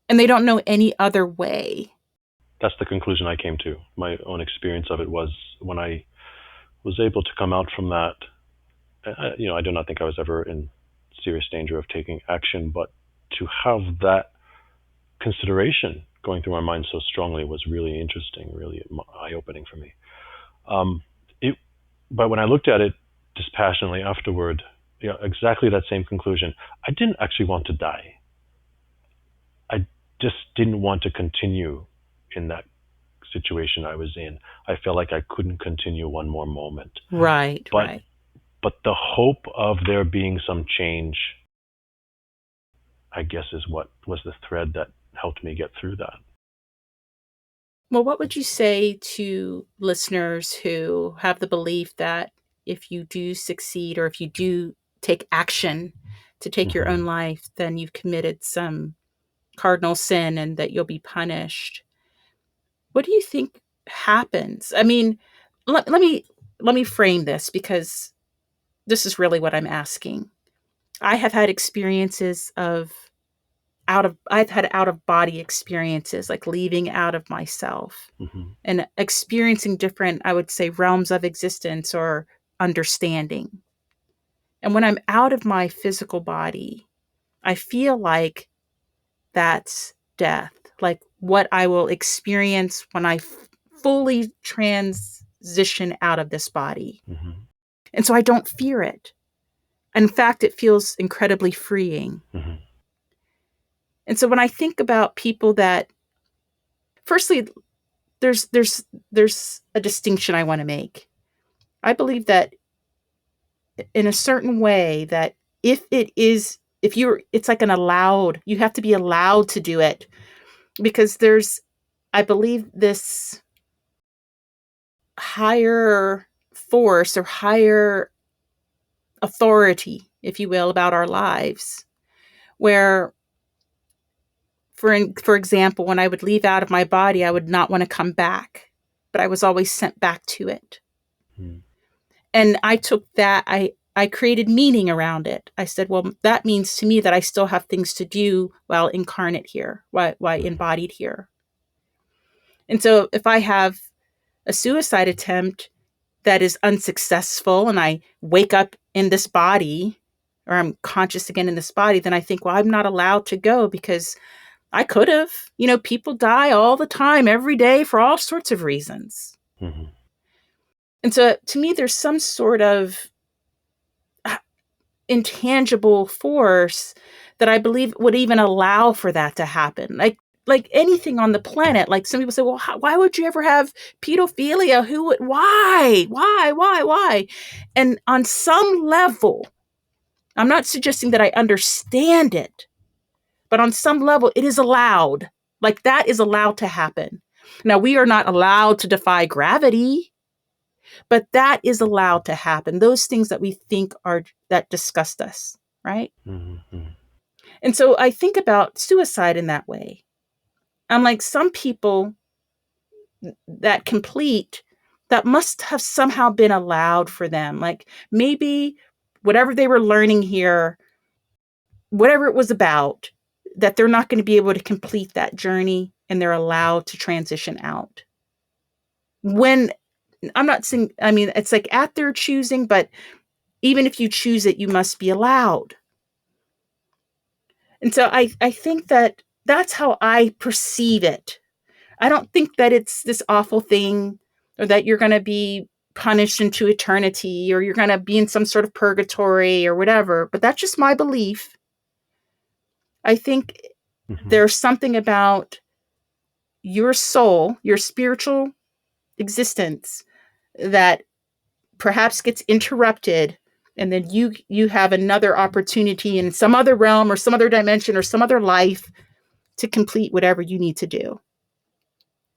And they don't know any other way. That's the conclusion I came to. My own experience of it was when I was able to come out from that. I do not think I was ever in serious danger of taking action, but to have that consideration going through my mind so strongly was really interesting, really eye-opening for me. Um, it, but when I looked at it dispassionately afterward, exactly that same conclusion. I didn't actually want to die. I just didn't want to continue in that situation I was in. I felt like I couldn't continue one more moment. Right, But right. but the hope of there being some change, I guess, is what was the thread that helped me get through that. Well, what would you say to listeners who have the belief that if you do succeed or if you do take action to take your Hmm. own life, then you've committed some cardinal sin and that you'll be punished? What do you think happens? I mean, let me frame this, because this is really what I'm asking. I have had experiences of I've had out of body experiences, like leaving out of myself Hmm. and experiencing different, I would say, realms of existence or understanding. And when I'm out of my physical body, I feel like that's death, like what I will experience when I fully transition out of this body. Hmm. And so I don't fear it. In fact, it feels incredibly freeing. Hmm. And so when I think about people that, firstly, there's a distinction I want to make. I believe that in a certain way that if you're it's like an allowed, you have to be allowed to do it, because there's, I believe, this higher force or higher authority, if you will, about our lives, where for example, when I would leave out of my body, I would not want to come back, but I was always sent back to it. Hmm. And I took that, I created meaning around it. I said, well, that means to me that I still have things to do while incarnate here, while embodied here. And so if I have a suicide attempt that is unsuccessful and I wake up in this body, or I'm conscious again in this body, then I think, well, I'm not allowed to go because I could have. People die all the time, every day, for all sorts of reasons. Hmm. And so to me, there's some sort of intangible force that I believe would even allow for that to happen. Like anything on the planet. Like some people say, well, why would you ever have pedophilia? Who would? Why? And on some level, I'm not suggesting that I understand it, but on some level, it is allowed. Like that is allowed to happen. Now, we are not allowed to defy gravity, but that is allowed to happen. Those things that we think are that disgust us, right? Hmm. And so I think about suicide in that way. I'm like, some people that complete, that must have somehow been allowed for them. Like maybe whatever they were learning here, whatever it was about, that they're not going to be able to complete that journey and they're allowed to transition out. When I'm not saying, I mean, it's like at their choosing, but even if you choose it, you must be allowed. And so I think that that's how I perceive it. I don't think that it's this awful thing, or that you're going to be punished into eternity, or you're going to be in some sort of purgatory or whatever, but that's just my belief. I think Hmm. there's something about your soul, your spiritual existence, that perhaps gets interrupted, and then you have another opportunity in some other realm or some other dimension or some other life to complete whatever you need to do.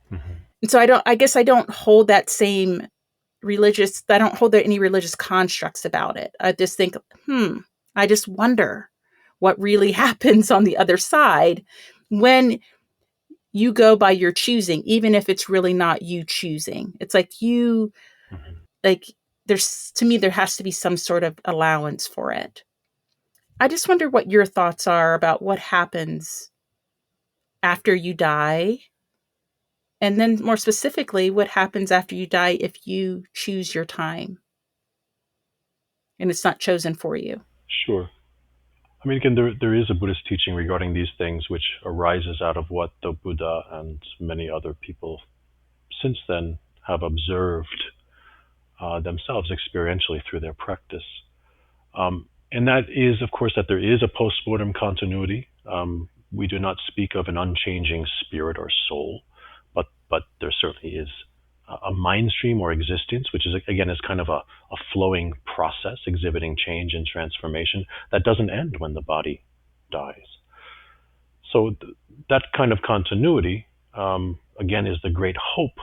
Hmm. And so I guess I don't hold that same I don't hold any religious constructs about it. I just think, I just wonder what really happens on the other side when you go by your choosing, even if it's really not you choosing. It's like you, Mhm. like, there's, to me, there has to be some sort of allowance for it. I just wonder what your thoughts are about what happens after you die. And then more specifically, what happens after you die if you choose your time and it's not chosen for you. Sure. I mean, again, there is a Buddhist teaching regarding these things, which arises out of what the Buddha and many other people since then have observed themselves experientially through their practice. And that is, of course, that there is a post-mortem continuity. We do not speak of an unchanging spirit or soul, but there certainly is a mind stream or existence, which is again is kind of a flowing process exhibiting change and transformation that doesn't end when the body dies. So that kind of continuity, again, is the great hope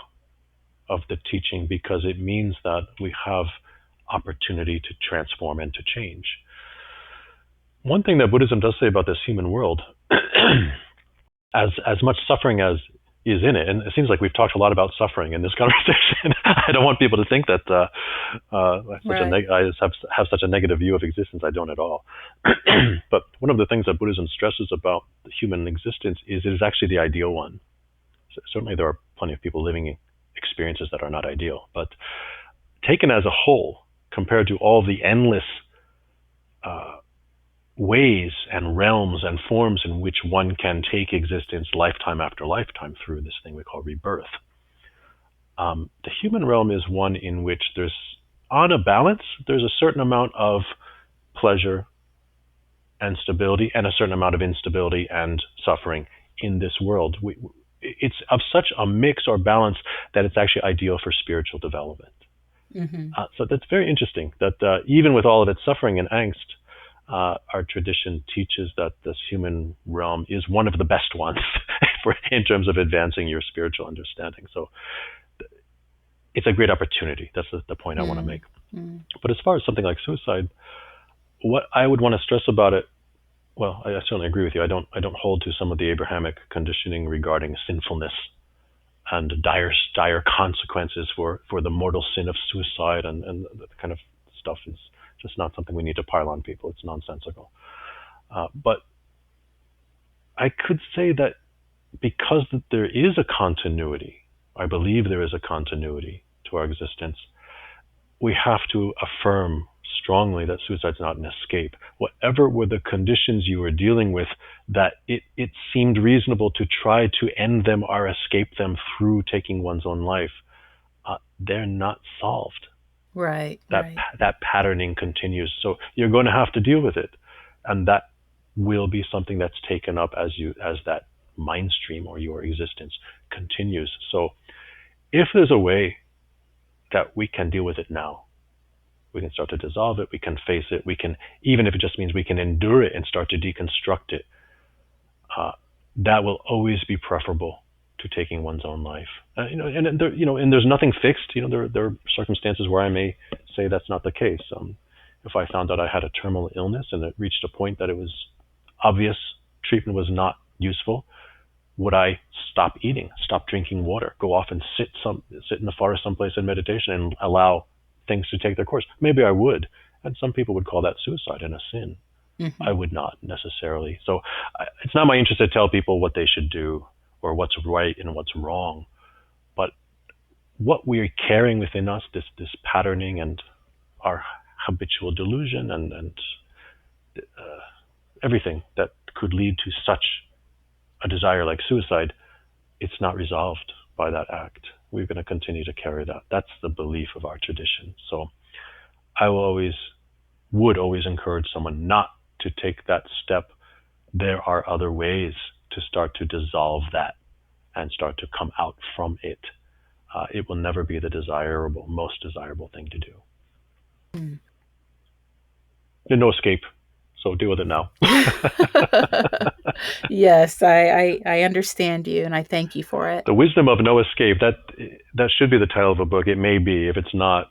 of the teaching because it means that we have opportunity to transform and to change. One thing that Buddhism does say about this human world, as much suffering as is in it, and it seems like we've talked a lot about suffering in this conversation. I don't want people to think that I have such a negative view of existence. I don't at all. But one of the things that Buddhism stresses about the human existence is it is actually the ideal one. So certainly, there are plenty of people living experiences that are not ideal, but taken as a whole, compared to all the endless ways and realms and forms in which one can take existence lifetime after lifetime through this thing we call rebirth. The human realm is one in which there's, on a balance, there's a certain amount of pleasure and stability and a certain amount of instability and suffering in this world. It's of such a mix or balance that it's actually ideal for spiritual development. Mm-hmm. So that's very interesting that even with all of its suffering and angst, our tradition teaches that this human realm is one of the best ones in terms of advancing your spiritual understanding. So it's a great opportunity. That's the point I want to make. Mm-hmm. But as far as something like suicide, what I would want to stress about it, well, I certainly agree with you. I don't hold to some of the Abrahamic conditioning regarding sinfulness and dire consequences for the mortal sin of suicide and that kind of stuff is just not something we need to pile on people. It's nonsensical. But I could say that because there is a continuity, I believe there is a continuity to our existence, we have to affirm strongly that suicide's not an escape. Whatever were the conditions you were dealing with, that it seemed reasonable to try to end them or escape them through taking one's own life, they're not solved. Right. That patterning continues. So you're going to have to deal with it, and that will be something that's taken up as that mind stream or your existence continues. So if there's a way that we can deal with it now, we can start to dissolve it, we can face it, we can, even if it just means we can endure it and start to deconstruct it, that will always be preferable to taking one's own life. And there's nothing fixed. There are circumstances where I may say that's not the case. If I found out I had a terminal illness and it reached a point that it was obvious treatment was not useful, would I stop eating, stop drinking water, go off and sit in the forest someplace in meditation and allow things to take their course? Maybe I would. And some people would call that suicide and a sin. Mm-hmm. I would not necessarily. So it's not my interest to tell people what they should do or what's right and what's wrong. But what we're carrying within us, this patterning and our habitual delusion and everything that could lead to such a desire like suicide, it's not resolved by that act. We're going to continue to carry that. That's the belief of our tradition. So I would always encourage someone not to take that step. There are other ways to start to dissolve that and start to come out from it. It will never be the most desirable thing to do. Mm. There's no escape, so deal with it now. Yes, I understand you, and I thank you for it. The wisdom of no escape, that should be the title of a book. It may be. If it's not,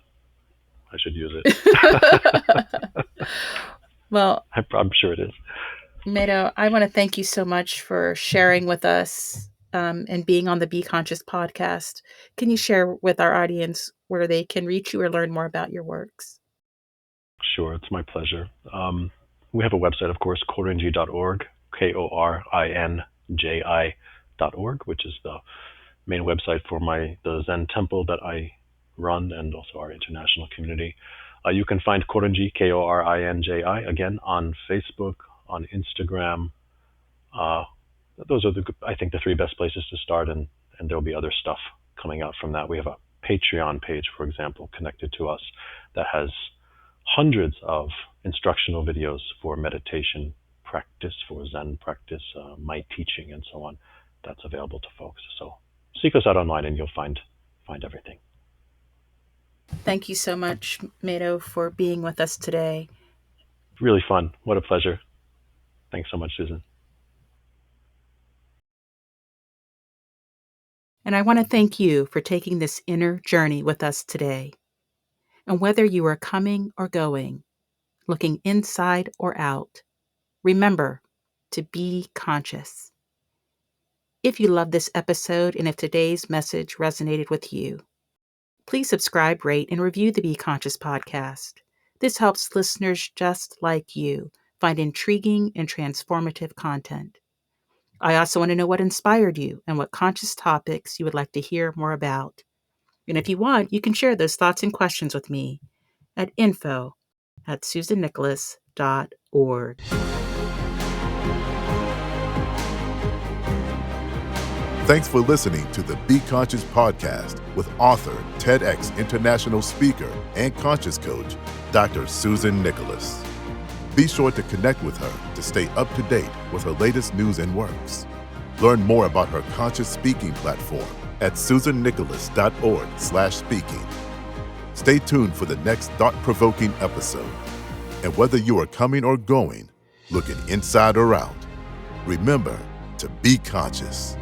I should use it. Well, I'm sure it is. Meido, I want to thank you so much for sharing with us and being on the Be Conscious podcast. Can you share with our audience where they can reach you or learn more about your works? Sure, it's my pleasure. We have a website, of course, korinji.org, KORINJI.org, which is the main website for the Zen temple that I run and also our international community. You can find Korinji, KORINJI, again, on Facebook, on Instagram. Those are, I think, the three best places to start, and there'll be other stuff coming out from that. We have a Patreon page, for example, connected to us that has hundreds of instructional videos for meditation practice, for Zen practice, my teaching, and so on. That's available to folks. So seek us out online and you'll find everything. Thank you so much, Meido, for being with us today. Really fun. What a pleasure. Thanks so much, Susan. And I want to thank you for taking this inner journey with us today. And whether you are coming or going, looking inside or out, remember to be conscious. If you love this episode and if today's message resonated with you, please subscribe, rate, and review the Be Conscious podcast. This helps listeners just like you find intriguing and transformative content. I also want to know what inspired you and what conscious topics you would like to hear more about. And if you want, you can share those thoughts and questions with me at info@susannicholas.org. Thanks for listening to the Be Conscious podcast with author, TEDx international speaker, and conscious coach, Dr. Susan Nicholas. Be sure to connect with her to stay up to date with her latest news and works. Learn more about her conscious speaking platform at susannicholas.org/speaking. Stay tuned for the next thought-provoking episode. And whether you are coming or going, looking inside or out, remember to be conscious.